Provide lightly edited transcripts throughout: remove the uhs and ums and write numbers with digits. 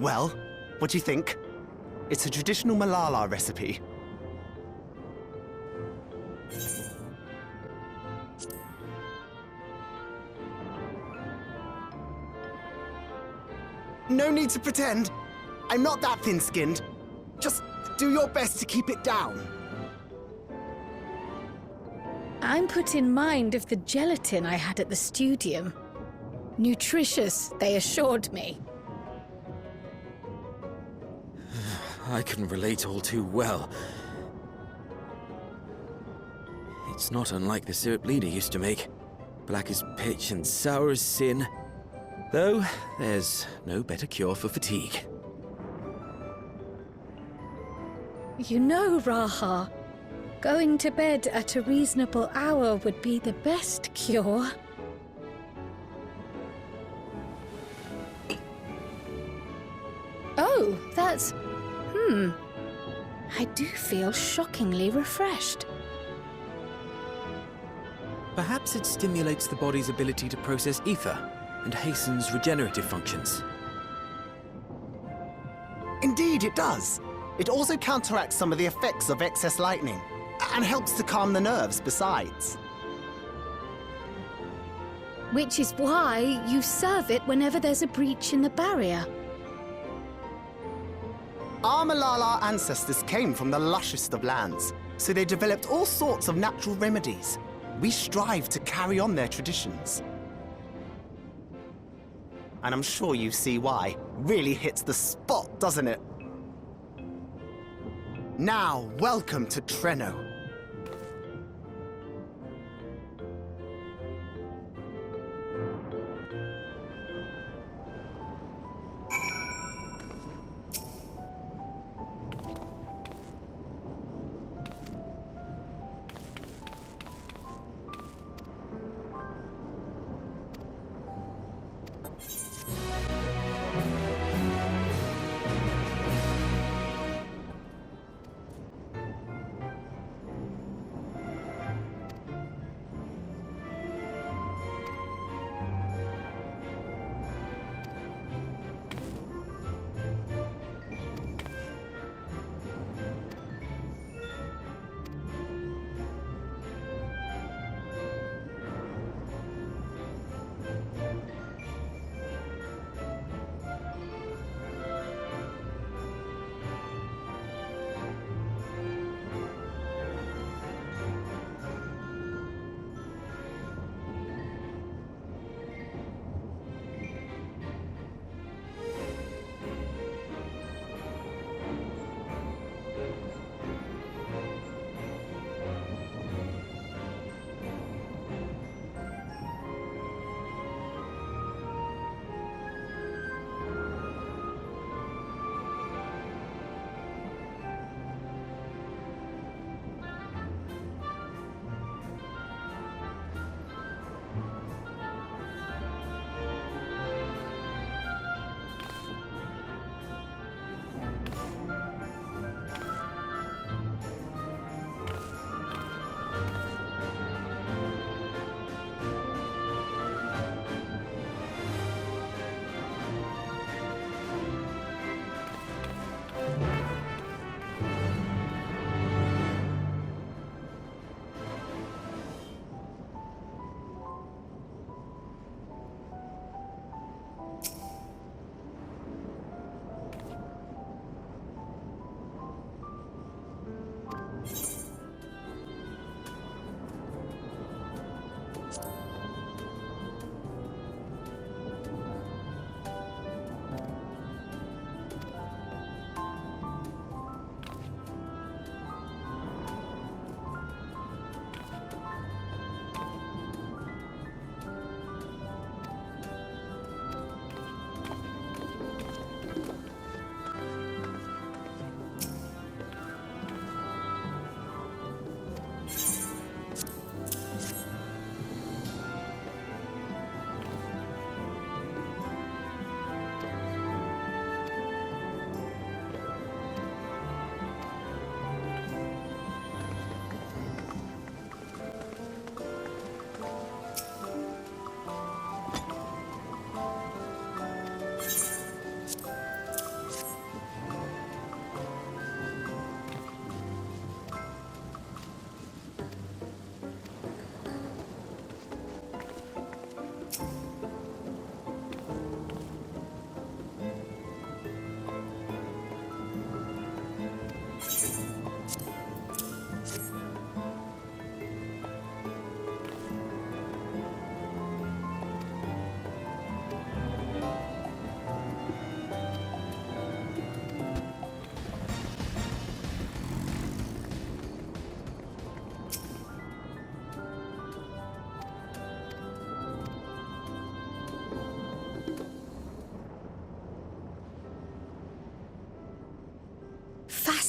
Well, what do you think? It's a traditional Malala recipe. No need to pretend. I'm not that thin-skinned. Just do your best to keep it down. I'm put in mind of the gelatin I had at the studium. Nutritious, they assured me. I can relate all too well. It's not unlike the syrup Leader used to make. Black as pitch and sour as sin. Though, there's no better cure for fatigue. You know, Raha, going to bed at a reasonable hour would be the best cure. Oh, that's... I do feel shockingly refreshed. Perhaps it stimulates the body's ability to process ether and hastens regenerative functions. Indeed, it does. It also counteracts some of the effects of excess lightning, and helps to calm the nerves besides. Which is why you serve it whenever there's a breach in the barrier. Our Malala ancestors came from the lushest of lands, so they developed all sorts of natural remedies. We strive to carry on their traditions. And I'm sure you see why. Really hits the spot, doesn't it? Now, welcome to Treno.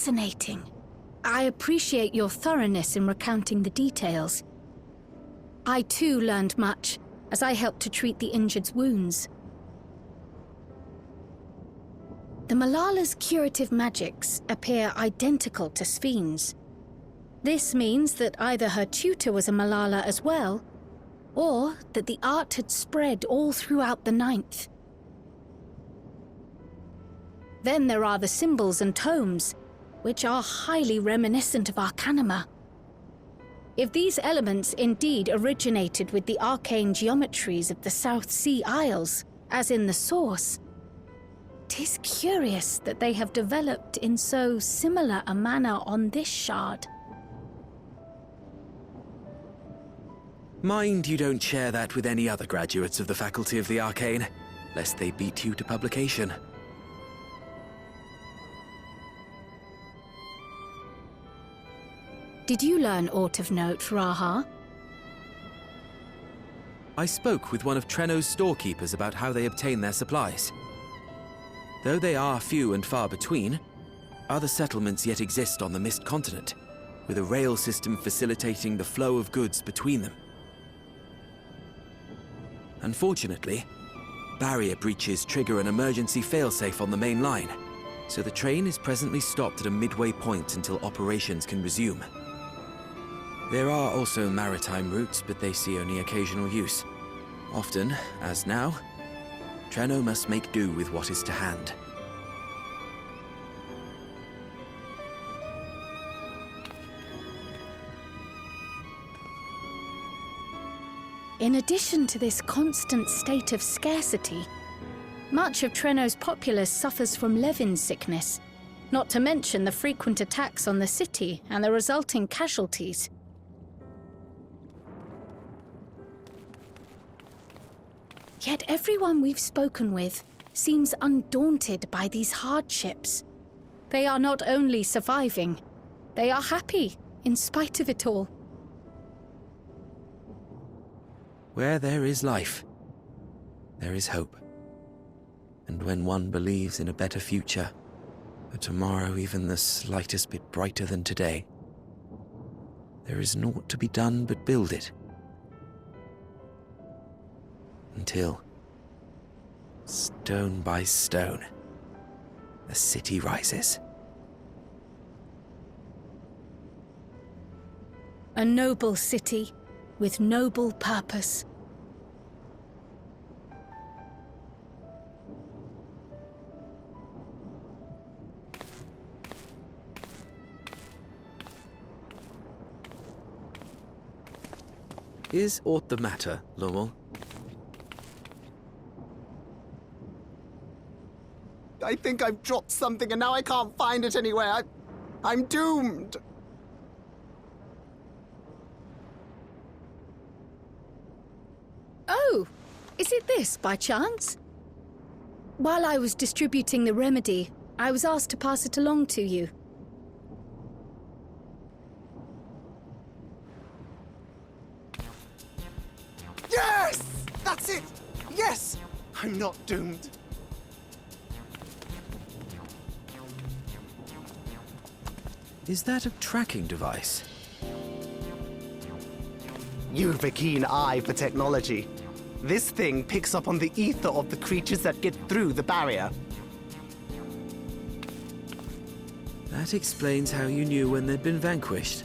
fascinating. I appreciate your thoroughness in recounting the details. I too learned much, as I helped to treat the injured's wounds. The Malala's curative magics appear identical to Spheen's. This means that either her tutor was a Malala as well, or that the art had spread all throughout the Ninth. Then there are the symbols and tomes, which are highly reminiscent of Arcanima. If these elements indeed originated with the arcane geometries of the South Sea Isles, as in the source, 'tis curious that they have developed in so similar a manner on this shard. Mind you don't share that with any other graduates of the Faculty of the Arcane, lest they beat you to publication. Did you learn aught of note, Raha? I spoke with one of Treno's storekeepers about how they obtain their supplies. Though they are few and far between, other settlements yet exist on the Mist Continent, with a rail system facilitating the flow of goods between them. Unfortunately, barrier breaches trigger an emergency failsafe on the main line, so the train is presently stopped at a midway point until operations can resume. There are also maritime routes, but they see only occasional use. Often, as now, Treno must make do with what is to hand. In addition to this constant state of scarcity, much of Treno's populace suffers from Levin sickness, not to mention the frequent attacks on the city and the resulting casualties. Yet everyone we've spoken with seems undaunted by these hardships. They are not only surviving, they are happy in spite of it all. Where there is life, there is hope. And when one believes in a better future, a tomorrow even the slightest bit brighter than today, there is naught to be done but build it. Until, stone by stone, the city rises. A noble city with noble purpose. Is aught the matter, Lowell? I think I've dropped something and now I can't find it anywhere. I'm doomed. Oh, is it this by chance? While I was distributing the remedy, I was asked to pass it along to you. Yes! That's it! Yes! I'm not doomed. Is that a tracking device? You've a keen eye for technology. This thing picks up on the ether of the creatures that get through the barrier. That explains how you knew when they'd been vanquished.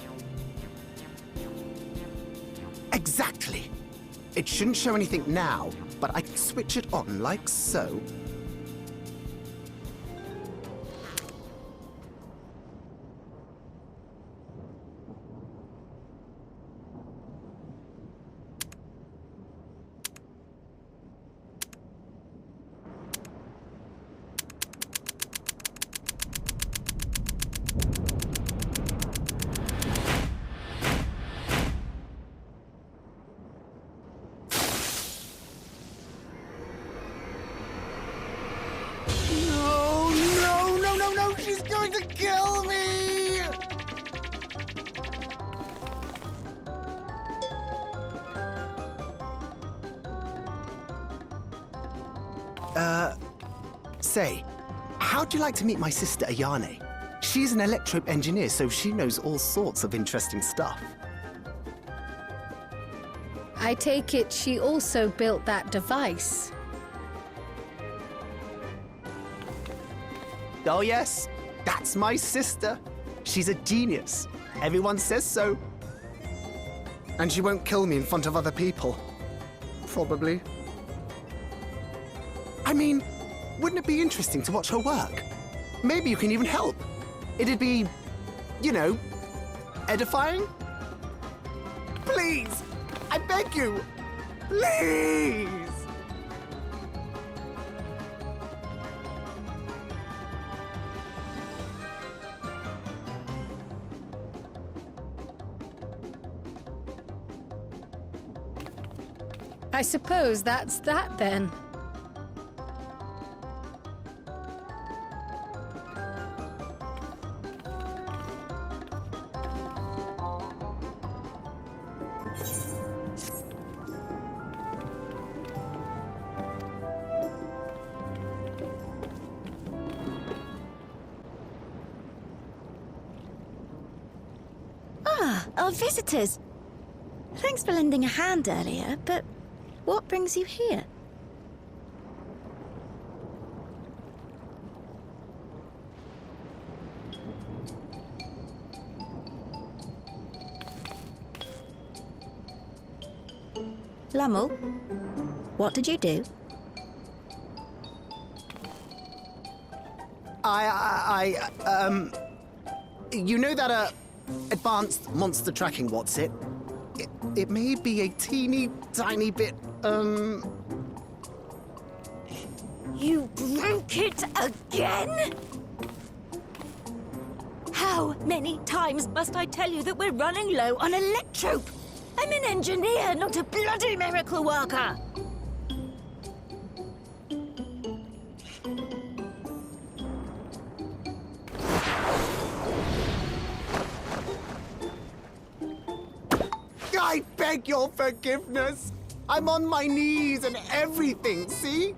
Exactly. It shouldn't show anything now, but I can switch it on like so. She's going to kill me! Say, how'd you like to meet my sister Ayane? She's an electrope engineer, so she knows all sorts of interesting stuff. I take it she also built that device. Oh yes, that's my sister. She's a genius. Everyone says so. And she won't kill me in front of other people. Probably. I mean, wouldn't it be interesting to watch her work? Maybe you can even help. It'd be, you know, edifying? Please! I beg you! Please! I suppose that's that then. Ah, our visitors. Thanks for lending a hand earlier, but what brings you here? Lummel, what did you do? You know that, advanced monster tracking, what's it? It may be a teeny tiny bit, You broke it again? How many times must I tell you that we're running low on electrope? I'm an engineer, not a bloody miracle worker. I beg your forgiveness. I'm on my knees and everything, see?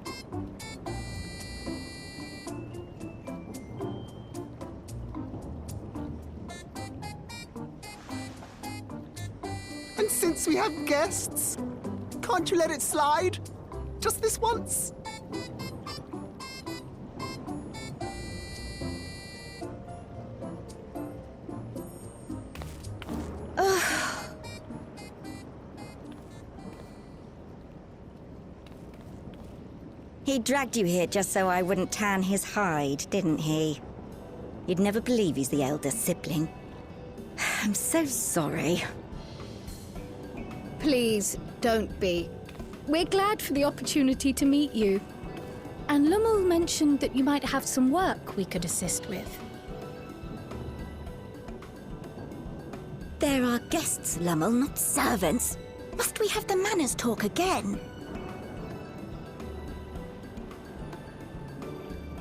And since we have guests, can't you let it slide? Just this once? He dragged you here just so I wouldn't tan his hide, didn't he? You'd never believe he's the elder sibling. I'm so sorry. Please, don't be. We're glad for the opportunity to meet you. And Lummel mentioned that you might have some work we could assist with. There are guests, Lummel, not servants. Must we have the manners talk again?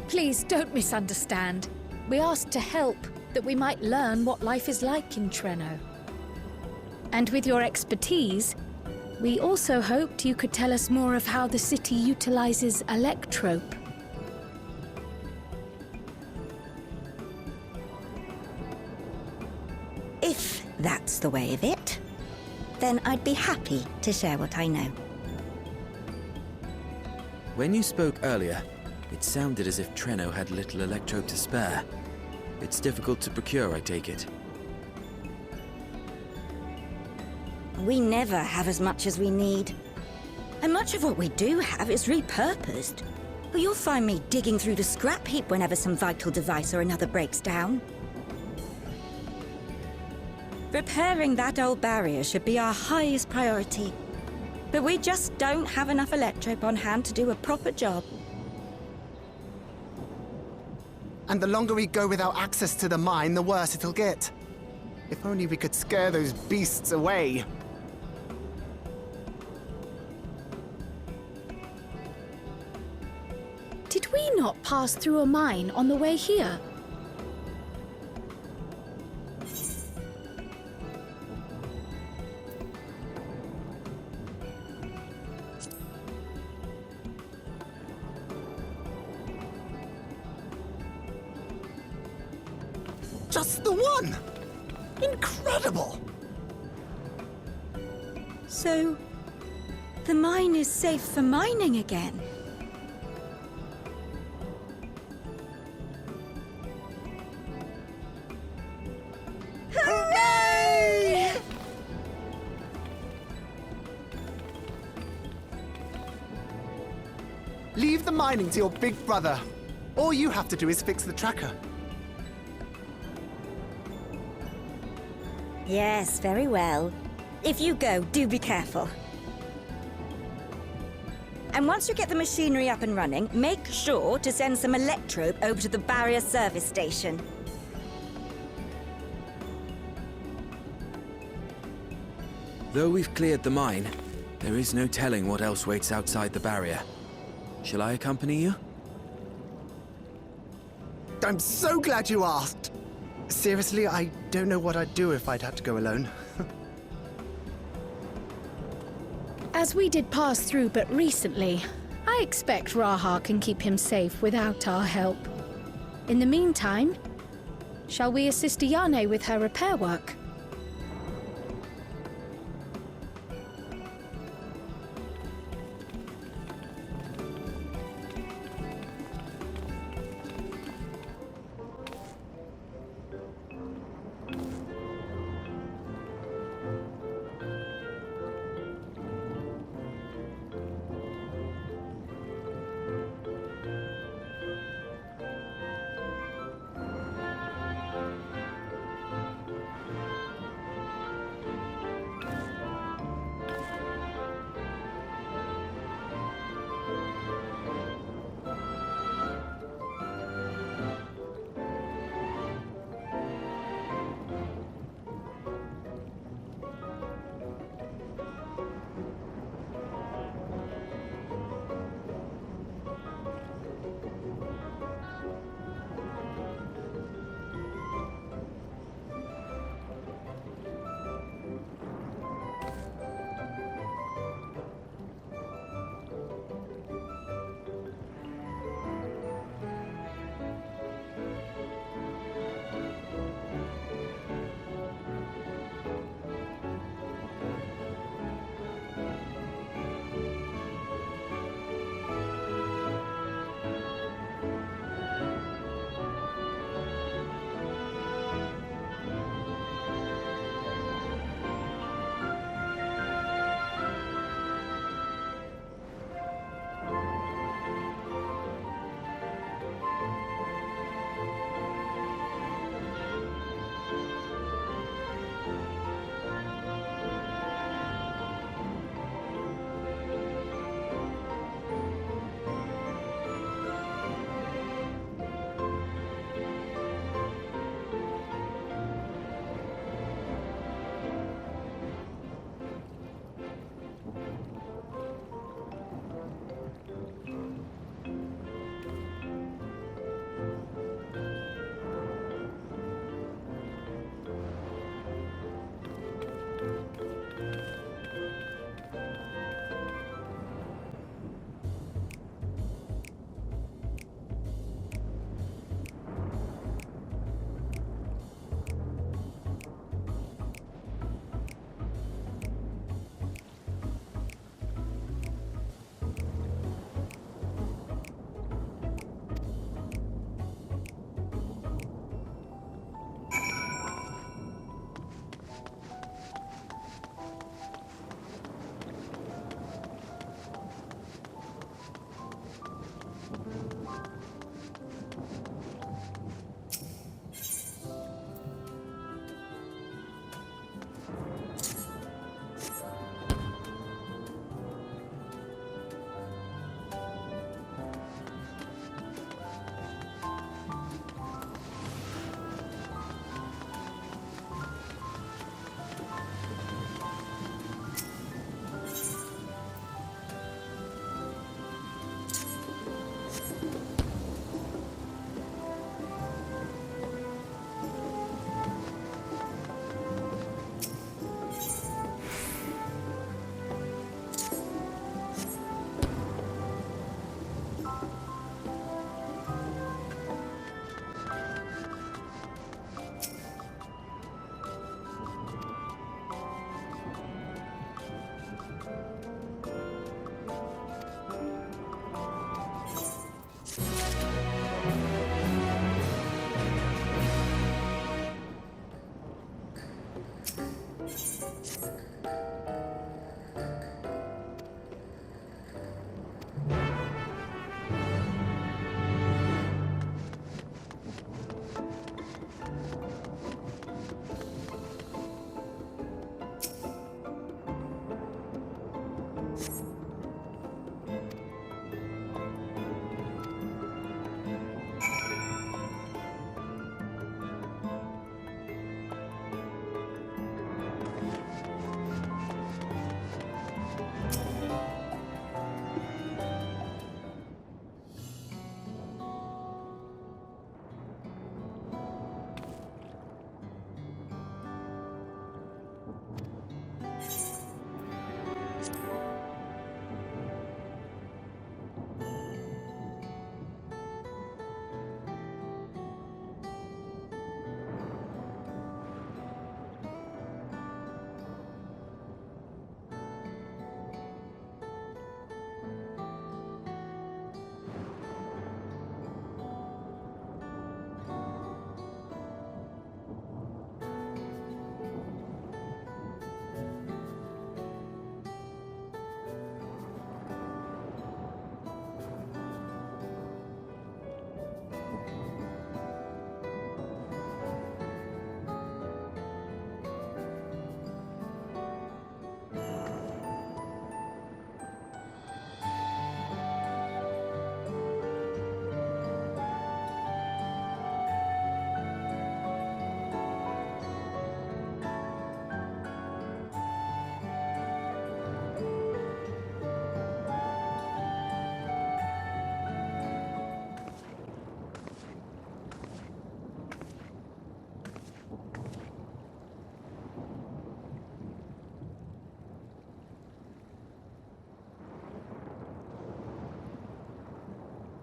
Please don't misunderstand. We asked to help, that we might learn what life is like in Treno. And with your expertise, we also hoped you could tell us more of how the city utilizes electrope. If that's the way of it, then I'd be happy to share what I know. When you spoke earlier, it sounded as if Treno had little electrope to spare. It's difficult to procure, I take it. We never have as much as we need. And much of what we do have is repurposed. You'll find me digging through the scrap heap whenever some vital device or another breaks down. Repairing that old barrier should be our highest priority. But we just don't have enough electrope on hand to do a proper job. And the longer we go without access to the mine, the worse it'll get. If only we could scare those beasts away. Did we not pass through a mine on the way here? Just the one! Incredible! So, the mine is safe for mining again? Hooray! Leave the mining to your big brother. All you have to do is fix the tracker. Yes, very well. If you go, do be careful. And once you get the machinery up and running, make sure to send some electrobe over to the barrier service station. Though we've cleared the mine, there is no telling what else waits outside the barrier. Shall I accompany you? I'm so glad you asked. Seriously, I don't know what I'd do if I'd had to go alone. As we did pass through but recently, I expect Raha can keep him safe without our help. In the meantime, shall we assist Ayane with her repair work?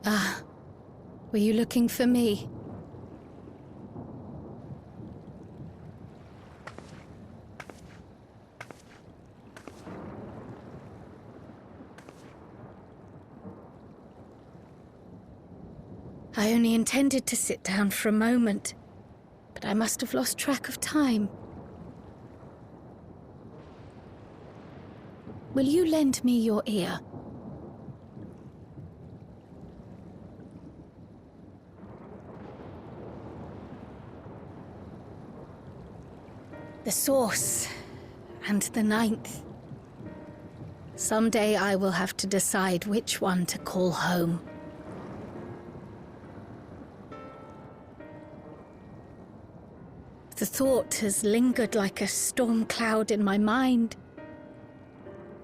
Were you looking for me? I only intended to sit down for a moment, but I must have lost track of time. Will you lend me your ear? The source, and the ninth. Someday I will have to decide which one to call home. The thought has lingered like a storm cloud in my mind.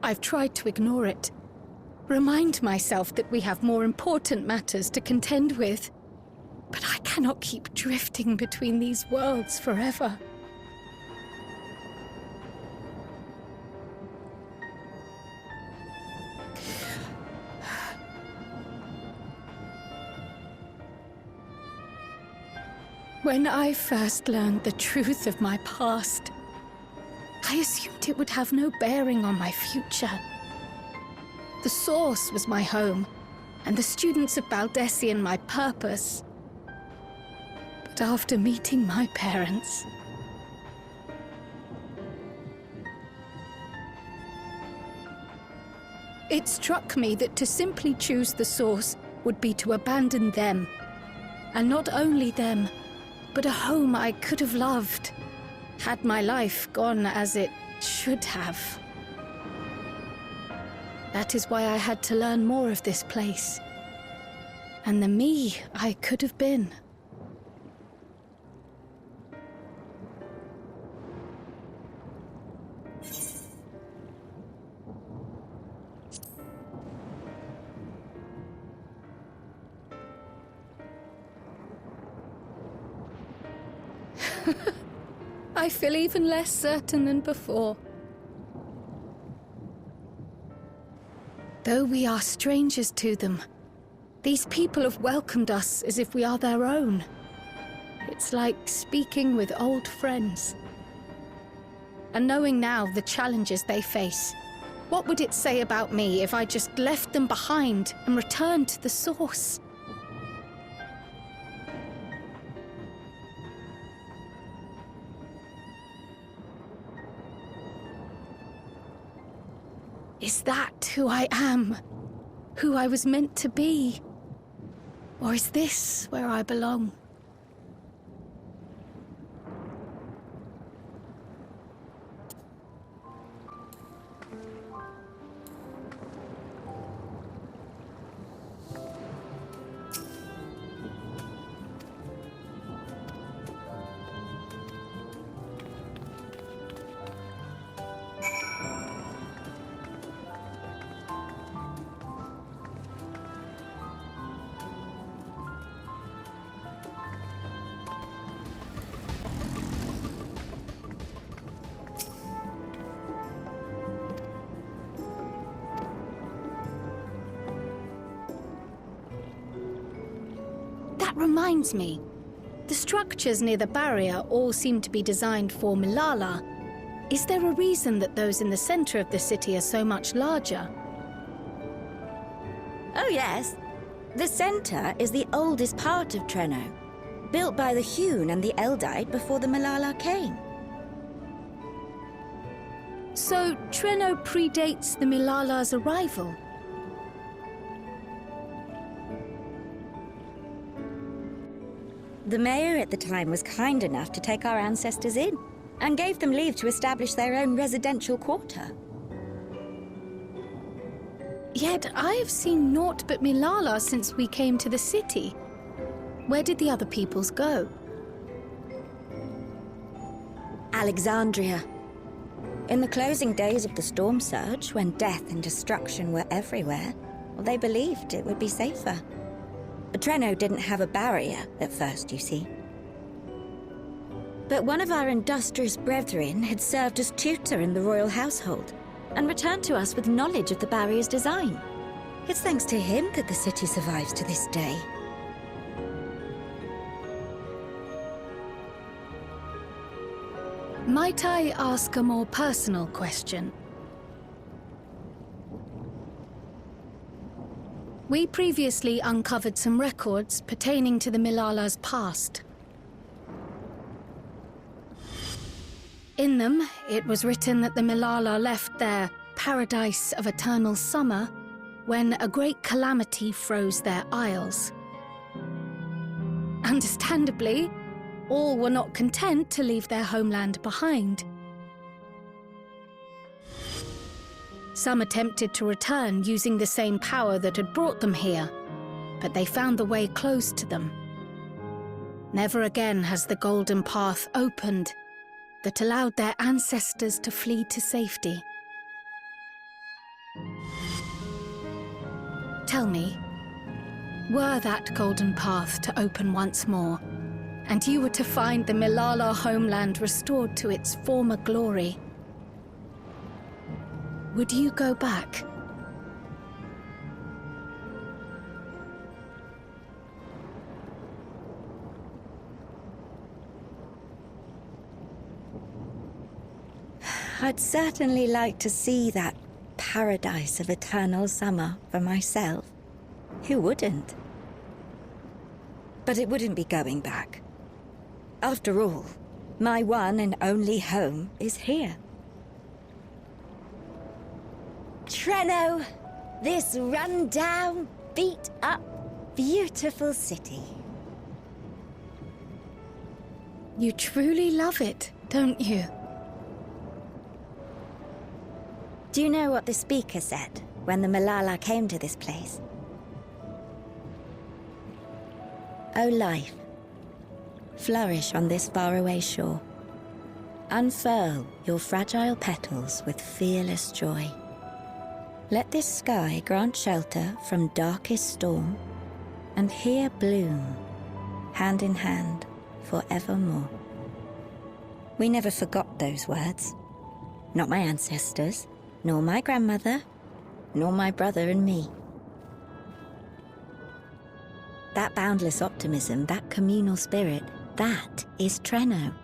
I've tried to ignore it, remind myself that we have more important matters to contend with, but I cannot keep drifting between these worlds forever. When I first learned the truth of my past, I assumed it would have no bearing on my future. The source was my home, and the students of Baldessian my purpose. But after meeting my parents, it struck me that to simply choose the source would be to abandon them. And not only them, but a home I could have loved, had my life gone as it should have. That is why I had to learn more of this place, and the me I could have been. I feel even less certain than before. Though we are strangers to them, these people have welcomed us as if we are their own. It's like speaking with old friends. And knowing now the challenges they face, what would it say about me if I just left them behind and returned to the source? Is that who I am? Who I was meant to be? Or is this where I belong? That reminds me. The structures near the barrier all seem to be designed for Milala. Is there a reason that those in the center of the city are so much larger? Oh yes. The center is the oldest part of Treno, built by the Hune and the Eldite before the Milala came. So Treno predates the Milala's arrival? The mayor at the time was kind enough to take our ancestors in, and gave them leave to establish their own residential quarter. Yet I have seen naught but Milala since we came to the city. Where did the other peoples go? Alexandria. In the closing days of the storm surge, when death and destruction were everywhere, they believed it would be safer. But Treno didn't have a barrier at first, you see. But one of our industrious brethren had served as tutor in the royal household, and returned to us with knowledge of the barrier's design. It's thanks to him that the city survives to this day. Might I ask a more personal question? We previously uncovered some records pertaining to the Milala's past. In them, it was written that the Milala left their paradise of eternal summer when a great calamity froze their isles. Understandably, all were not content to leave their homeland behind. Some attempted to return using the same power that had brought them here, but they found the way closed to them. Never again has the golden path opened that allowed their ancestors to flee to safety. Tell me, were that golden path to open once more, and you were to find the Milala homeland restored to its former glory, would you go back? I'd certainly like to see that paradise of eternal summer for myself. Who wouldn't? But it wouldn't be going back. After all, my one and only home is here. Treno, this run-down, beat-up, beautiful city. You truly love it, don't you? Do you know what the speaker said when the Milala came to this place? O life, flourish on this faraway shore. Unfurl your fragile petals with fearless joy. Let this sky grant shelter from darkest storm, and here bloom, hand in hand, forevermore. We never forgot those words. Not my ancestors, nor my grandmother, nor my brother and me. That boundless optimism, that communal spirit, that is Treno.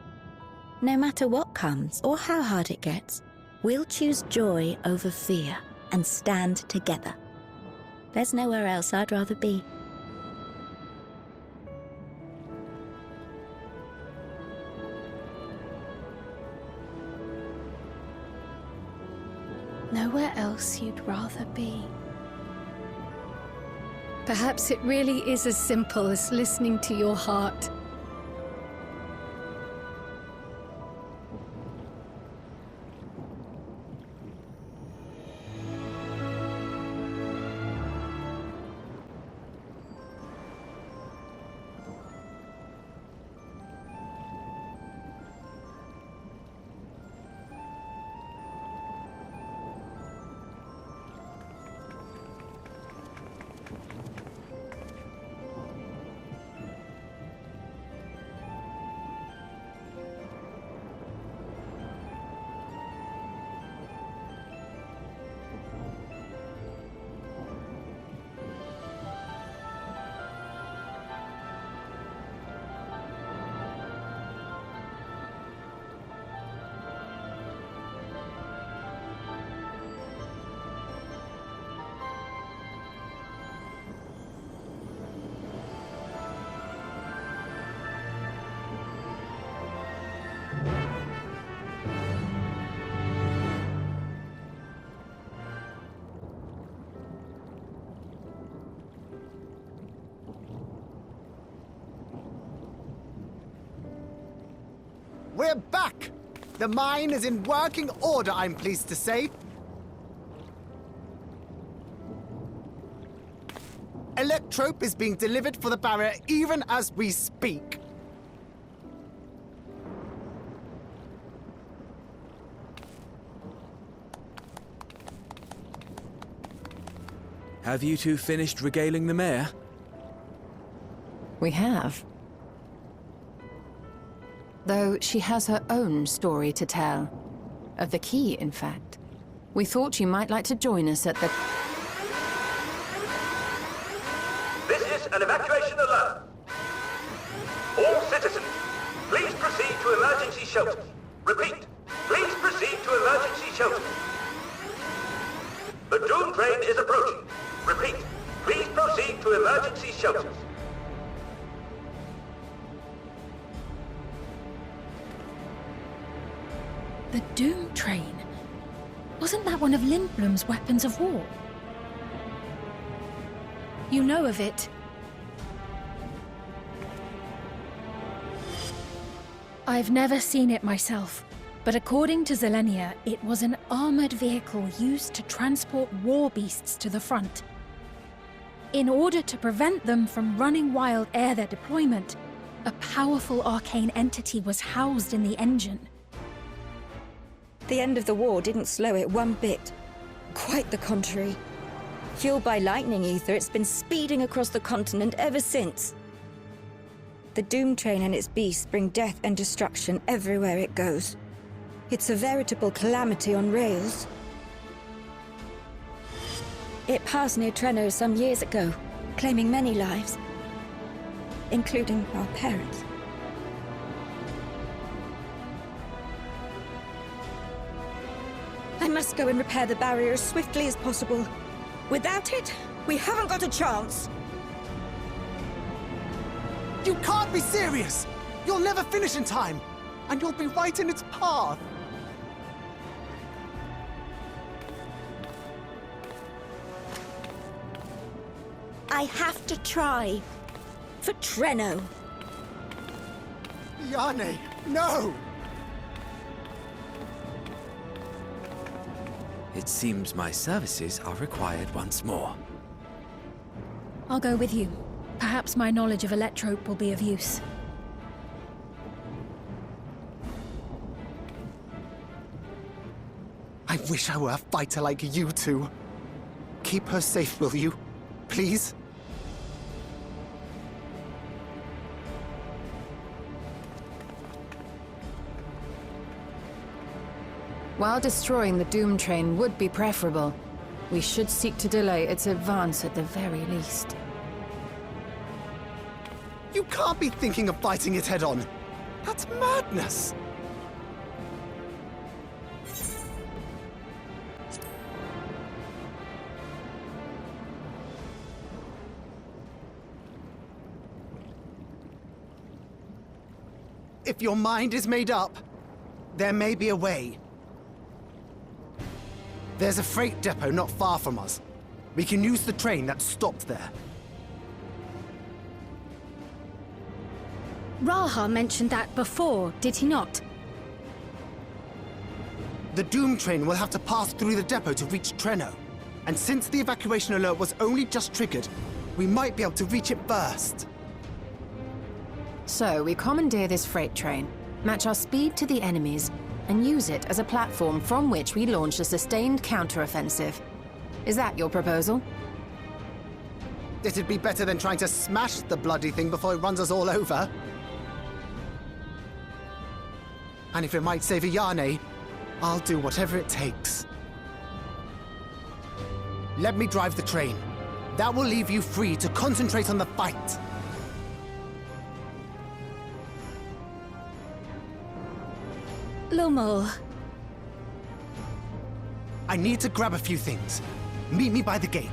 No matter what comes or how hard it gets, we'll choose joy over fear and stand together. There's nowhere else I'd rather be. Nowhere else you'd rather be. Perhaps it really is as simple as listening to your heart. We're back! The mine is in working order, I'm pleased to say. Electrope is being delivered for the barrier even as we speak. Have you two finished regaling the mayor? We have. Though she has her own story to tell. Of the key, in fact. We thought you might like to join us at the... an evacuation alert. All citizens, please proceed to emergency shelters. Repeat, please proceed to emergency shelters. The Doom train is approaching. Repeat, please proceed to emergency shelters. The Doom train? Wasn't that one of Lindblom's weapons of war? You know of it. I've never seen it myself, but according to Zelenia, it was an armored vehicle used to transport war beasts to the front. In order to prevent them from running wild ere their deployment, a powerful arcane entity was housed in the engine. The end of the war didn't slow it one bit. Quite the contrary. Fueled by lightning ether, it's been speeding across the continent ever since. The Doom train and its beasts bring death and destruction everywhere it goes. It's a veritable calamity on rails. It passed near Trenno some years ago, claiming many lives, including our parents. I must go and repair the barrier as swiftly as possible. Without it, we haven't got a chance. You can't be serious! You'll never finish in time, and you'll be right in its path. I have to try. For Trenno. Yane, no! It seems my services are required once more. I'll go with you. Perhaps my knowledge of Electrope will be of use. I wish I were a fighter like you two. Keep her safe, will you? Please? While destroying the Doom train would be preferable, we should seek to delay its advance at the very least. You can't be thinking of fighting it head-on. That's madness. If your mind is made up, there may be a way. There's a freight depot not far from us. We can use the train that's stopped there. Raha mentioned that before, did he not? The Doom train will have to pass through the depot to reach Trenno. And since the evacuation alert was only just triggered, we might be able to reach it first. So we commandeer this freight train, match our speed to the enemy's, and use it as a platform from which we launch a sustained counteroffensive. Is that your proposal? It'd be better than trying to smash the bloody thing before it runs us all over. And if it might save Yane, I'll do whatever it takes. Let me drive the train. That will leave you free to concentrate on the fight. Lumul. I need to grab a few things. Meet me by the gate.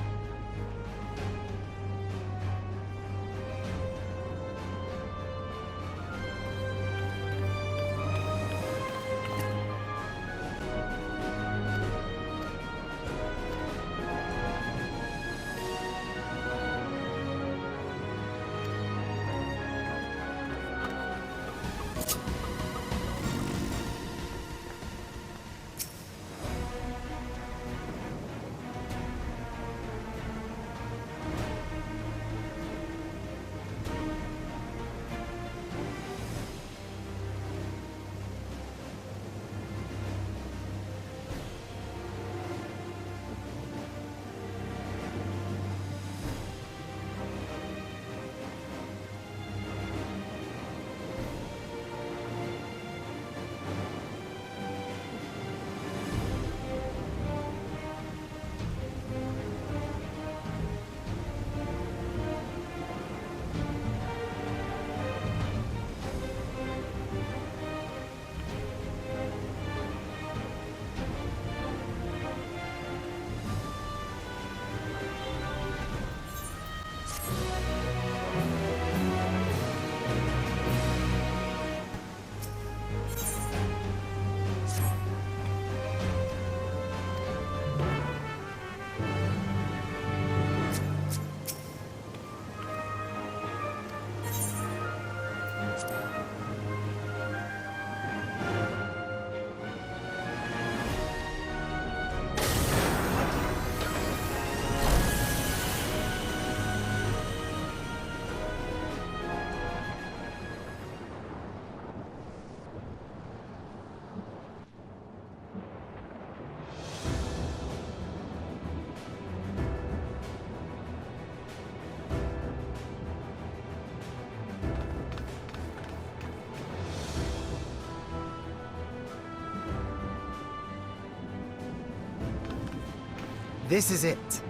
This is it.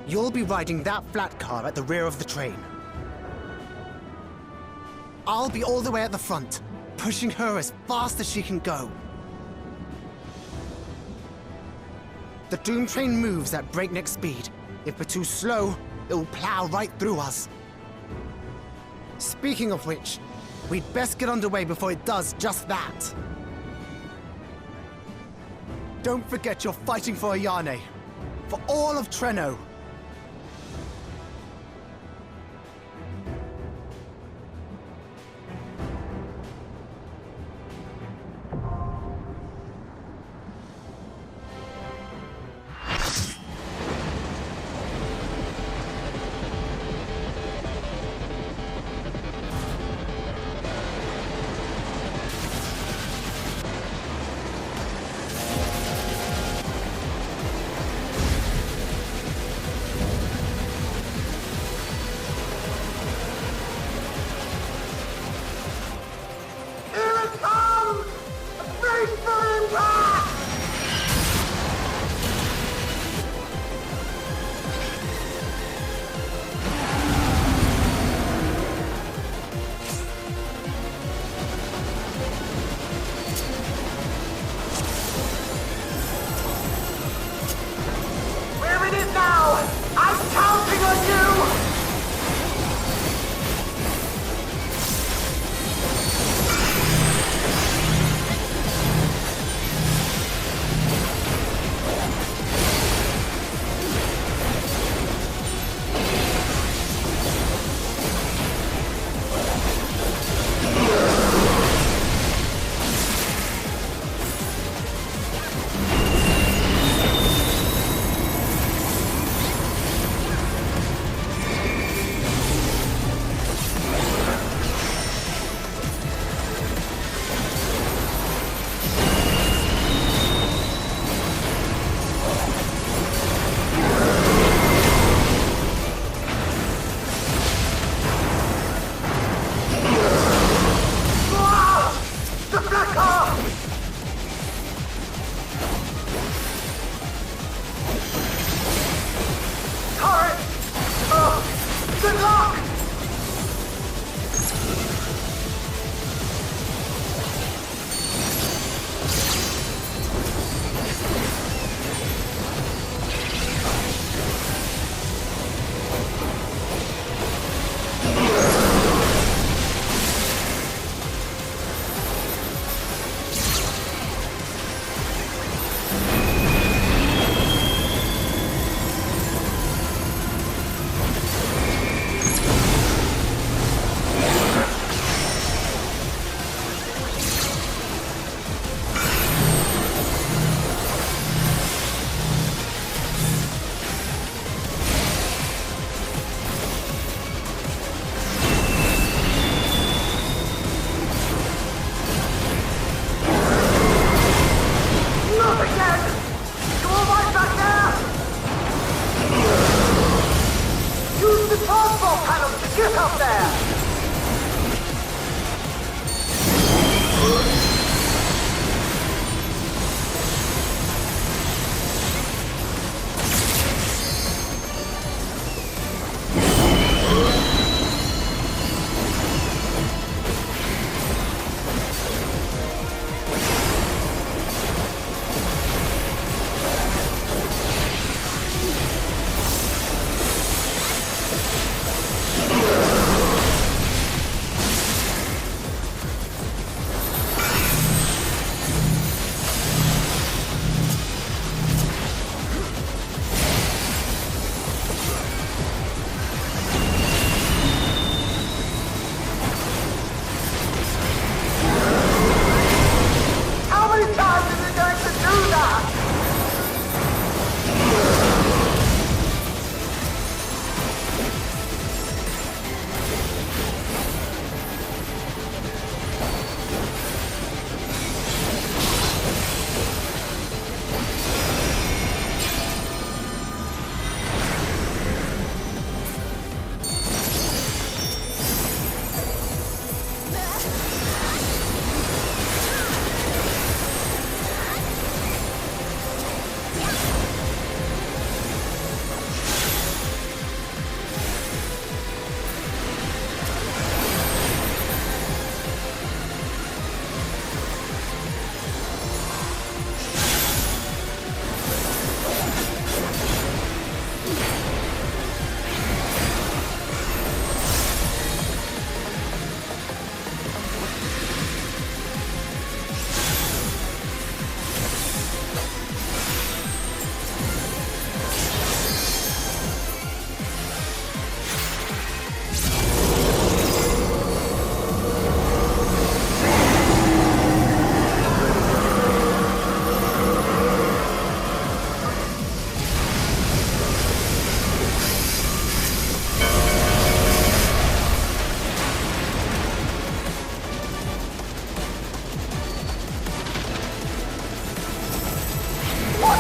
You'll be riding that flat car at the rear of the train. I'll be all the way at the front, pushing her as fast as she can go. The Doom train moves at breakneck speed. If we're too slow, it will plow right through us. Speaking of which, we'd best get underway before it does just that. Don't forget you're fighting for Ayane. For all of Treno.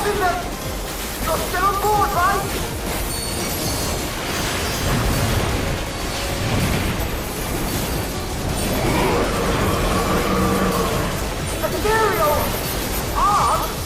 engine! You're still on board, right? Material! On!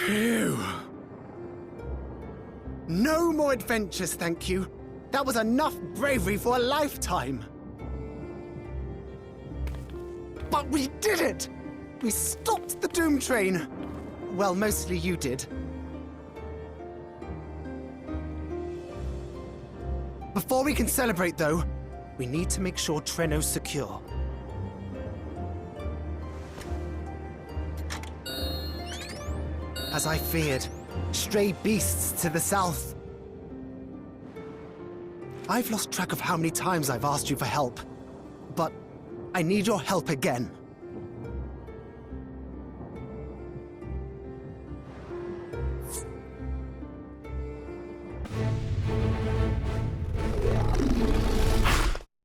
Phew. No more adventures, thank you. That was enough bravery for a lifetime. But we did it! We stopped the Doom Train. Well, mostly you did. Before we can celebrate, though, we need to make sure Treno's secure. As I feared, stray beasts to the south. I've lost track of how many times I've asked you for help, but I need your help again.